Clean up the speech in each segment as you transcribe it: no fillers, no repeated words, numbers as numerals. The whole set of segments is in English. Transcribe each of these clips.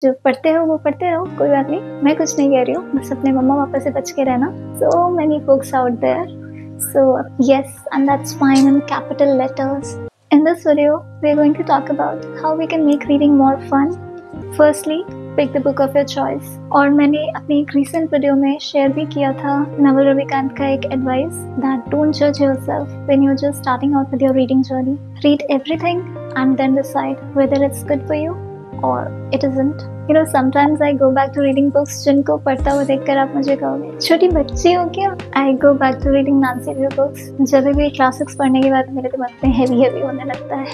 जो पढ़ते हो वो पढ़ते रहो, कोई बात नहीं, मैं कुछ नहीं कह रही हूँ, बस अपने मम्मा पापा से बच के रहना. So many books out there. So yes, and that's fine in capital letters. In this video, we're going to talk about how we can make reading more fun. Firstly, pick the book of your choice. और मैंने अपनी एक recent video में share भी किया था नवल रविकांत का एक advice that don't judge yourself when you're just starting out with your reading journey. Read everything and then decide whether it's good for you or it isn't. You know, sometimes I go back to reading books जिनको पढ़ता हुआ देखकर आप मुझे कहोगे छोटी बच्ची हो क्या. I go back to reading Nancy Drew books. जब भी क्लासिक्स पढ़ने के बाद मेरे दिमाग में heavy होने लगता है.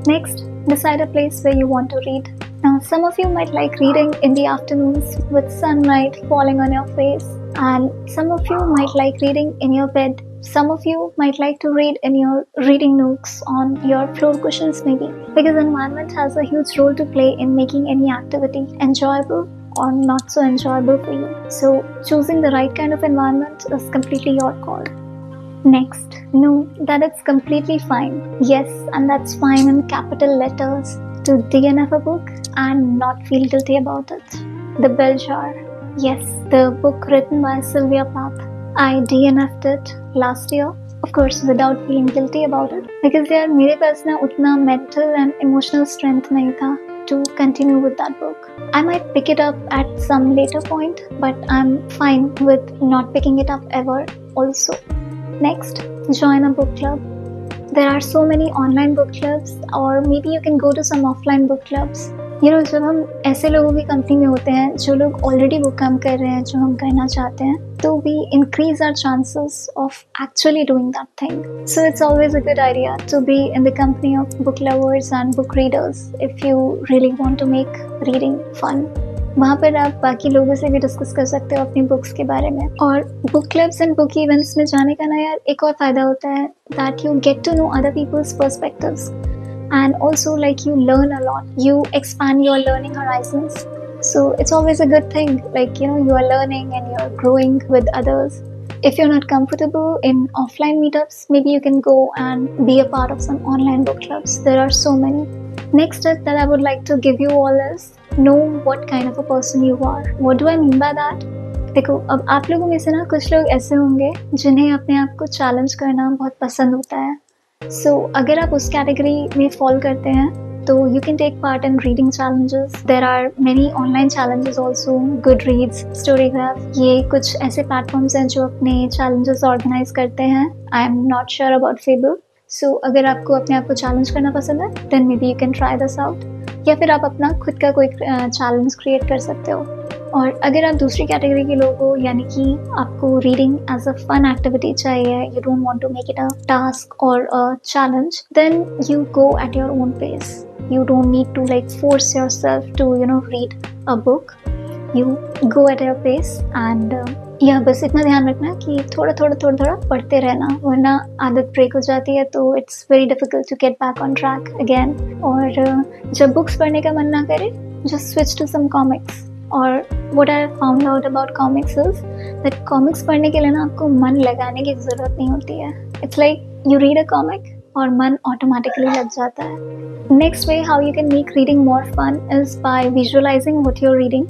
Next, decide a place where you want to read. Now, some of you might like reading in the afternoons with sunlight falling on your face, and some of you might like reading in your bed. Some of you might like to read in your reading nooks on your floor cushions maybe, because environment has a huge role to play in making any activity enjoyable or not so enjoyable for you. So choosing the right kind of environment is completely your call. Next, know that it's completely fine. Yes, and that's fine in capital letters to DNF a book and not feel guilty about it. The Bell Jar. Yes, the book written by Sylvia Plath. I DNF'd it last year, of course without feeling guilty about it, because यार मेरे पास ना उतना mental and emotional strength नहीं था to continue with that book. I might pick it up at some later point, but I'm fine with not picking it up ever also. Next, join a book club. There are so many online book clubs, or maybe you can go to some offline book clubs. You know, जब हम ऐसे लोगों की company में होते हैं जो लोग ऑलरेडी वो काम कर रहे हैं जो हम करना चाहते हैं, तो we increase our chances of actually doing that thing. So it's always a good idea to be in the company of book lovers and book readers if you really want to make reading fun. वहाँ पर आप बाकी लोगों से भी discuss कर सकते हो अपनी बुक्स के बारे में. और book clubs and book events में जाने का ना यार एक और फ़ायदा होता है that you get to know other people's perspectives. And also like you learn a lot, you expand your learning horizons, so it's always a good thing, like you know, you are learning and you're growing with others. If you're not comfortable in offline meetups, maybe you can go and be a part of some online book clubs. There are so many. Next tip that I would like to give you all is know what kind of a person you are. What do I mean by that? देखो, अब आप लोगों में से ना कुछ लोग ऐसे होंगे जिन्हें अपने आप को चैलेंज करना बहुत पसंद होता है. So, अगर आप उस कैटेगरी में फॉल करते हैं तो you can take part in reading challenges. There are many online challenges also, Goodreads, Storygraph. ये कुछ ऐसे प्लेटफॉर्म्स हैं जो अपने challenges ऑर्गेनाइज करते हैं. I am not sure about Fable. So, अगर आपको अपने आप को चैलेंज करना पसंद है then maybe you can try this out. या फिर आप अपना खुद का कोई चैलेंज क्रिएट कर सकते हो. और अगर आप दूसरी कैटेगरी के लोग हो, यानी कि आपको reading as a fun activity चाहिए, you don't want to make it a task or a challenge, then you go at your own pace. You don't need to like force yourself to you know read a book. You go at your pace and या बस इतना ध्यान रखना कि थोड़ा पढ़ते रहना, वरना आदत ब्रेक हो जाती है तो it's very difficult to get back on track again. और जब बुक्स पढ़ने का मन ना करे, just switch to some comics. और what I found out about comics is that comics पढ़ने के लिए ना आपको मन लगाने की ज़रूरत नहीं होती है. It's like you read a comic और मन automatically लग जाता है. Next way how you can make reading more fun is by visualizing what you're reading.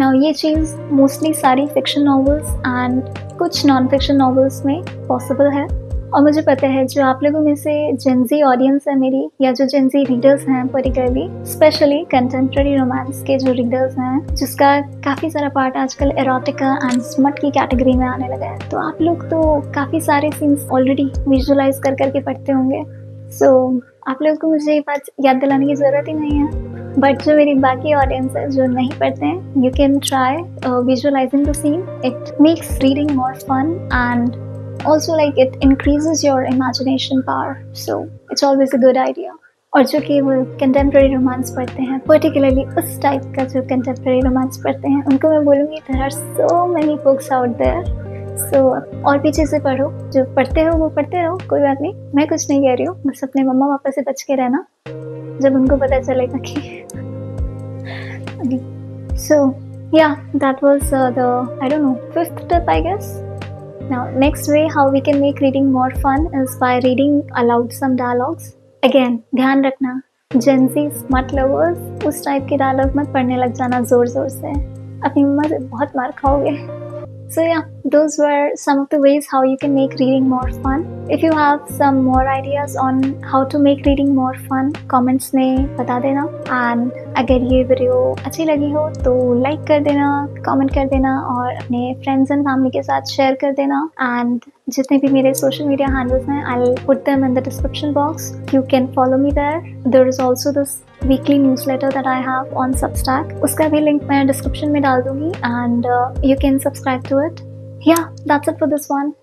Now ये चीज़ mostly सारी fiction novels and कुछ non-fiction novels में possible है. और मुझे पता है जो आप लोगों में से Gen Z ऑडियंस है मेरी, या जो Gen Z रीडर्स हैं पर्टिकुलरली, स्पेशली कंटेम्प्रेरी रोमांस के जो रीडर्स हैं, जिसका काफ़ी सारा पार्ट आजकल एरोटिका एंड स्मट की कैटेगरी में आने लगा है, तो आप लोग तो काफ़ी सारे सीन्स ऑलरेडी विजुअलाइज कर करके पढ़ते होंगे. सो आप लोग को मुझे ये बात याद दिलाने की ज़रूरत ही नहीं है. बट जो मेरी बाकी ऑडियंस है जो नहीं पढ़ते हैं, you can try visualizing the scene. It makes reading more fun and also like it increases your imagination power, so it's always a good idea. और जो कि वो contemporary romance पढ़ते हैं, particularly उस टाइप का जो contemporary romance पढ़ते हैं, उनको मैं बोलूँगी there are so many books out there. So और पीछे से पढ़ो, जो पढ़ते हो वो पढ़ते रहो, कोई बात नहीं, मैं कुछ नहीं कह रही हूँ, बस अपने मम्मा पापा से बच के रहना जब उनको पता चलेगा कि So yeah, that was the I don't know 5th tip I guess. Now, next way how we can make reading more fun is by reading aloud some dialogues. Again, ध्यान रखना, Gen Z smart lovers उस type के dialogue मत पढ़ने लग जाना जोर जोर से, अपनी मम्मा से बहुत मार खाओगे. So yeah, those were some of the ways how you can make reading more fun. If you have some more ideas on how to make reading more fun, comments में बता देना. And अगर ये वीडियो अच्छी लगी हो तो like कर देना, कमेंट कर देना और अपने फ्रेंड्स एंड फैमिली के साथ शेयर कर देना. And जितने भी मेरे सोशल मीडिया हैंडल्स हैं, I'll put them in the description box. You can follow me there. There is also this weekly newsletter that I have on Substack. उसका भी लिंक मैं डिस्क्रिप्शन में डाल दूंगी and you can subscribe to it. Yeah, that's it for this one.